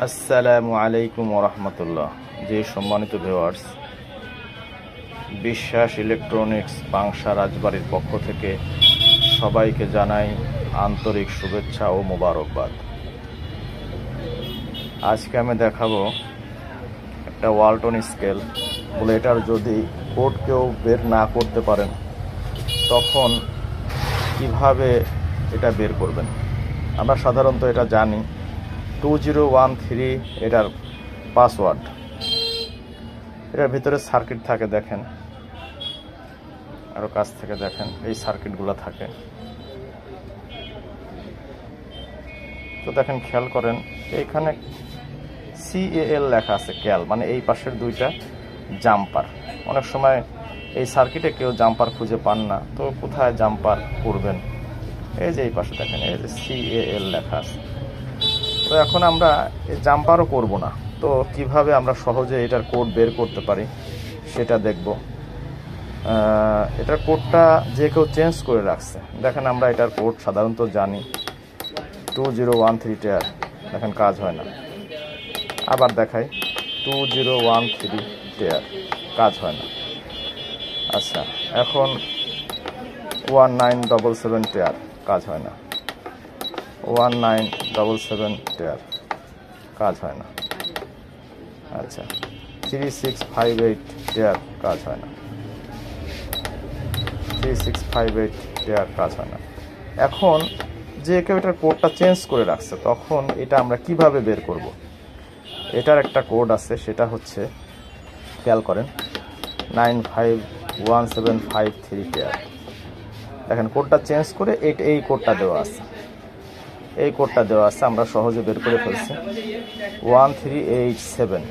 আসসালামু আলাইকুম ওয়া রাহমাতুল্লাহ। যে সম্মানিত ভিউয়ার্স, বিশ্বাস ইলেকট্রনিক্স পাংশা রাজবাড়ির পক্ষ থেকে সবাইকে জানাই আন্তরিক শুভেচ্ছা ও মোবারকবাদ। আজকে আমি দেখাবো একটা ওয়ালটন স্কেল। বলে এটার যদি কোড কেউ বের না করতে পারেন তখন কিভাবে এটা বের করবেন। আমরা সাধারণত এটা জানি 2013 এটার পাসওয়ার্ড। এটার ভিতরে সার্কিট থাকে, দেখেন আরো কাছ থেকে দেখেন, এই সার্কিটগুলো থাকে। তো দেখেন, খেয়াল করেন, এইখানে CAL লেখা আছে, ক্যাল মানে এই পাশের দুইটা জাম্পার। অনেক সময় এই সার্কিটে কেউ জাম্পার খুঁজে পান না, তো কোথায় জাম্পার করবেন? এই যে এই পাশে দেখেন, এই যে CAL লেখা আছে। তো এখন আমরা জাম্পারও করব না, তো কিভাবে আমরা সহজে এটার কোড বের করতে পারি সেটা দেখব। এটার কোডটা যে কেউ চেঞ্জ করে রাখছে। দেখেন, আমরা এটার কোড সাধারণত জানি 2013 টেয়ার। দেখেন, কাজ হয় না। আবার দেখাই 2013 টেয়ার, কাজ হয় না। আচ্ছা, এখন 1977 টেয়ার, কাজ হয় না। 1977 টেয়ার, কাজ হয় না। আচ্ছা, 3658 টেয়ার, কাজ হয় না। 3658 টেয়ার, কাজ হয় না। এখন যে কেউ এটার কোডটা চেঞ্জ করে রাখছে, তখন এটা আমরা কিভাবে বের করব? এটার একটা কোড আছে, সেটা হচ্ছে, খেয়াল করেন, 951753 টেয়ার। দেখেন, কোডটা চেঞ্জ করে এই কোডটা দেওয়া আছে। এই কোডটা দেওয়া আছে, আমরা সহজে বের করে ফেলছি। 1387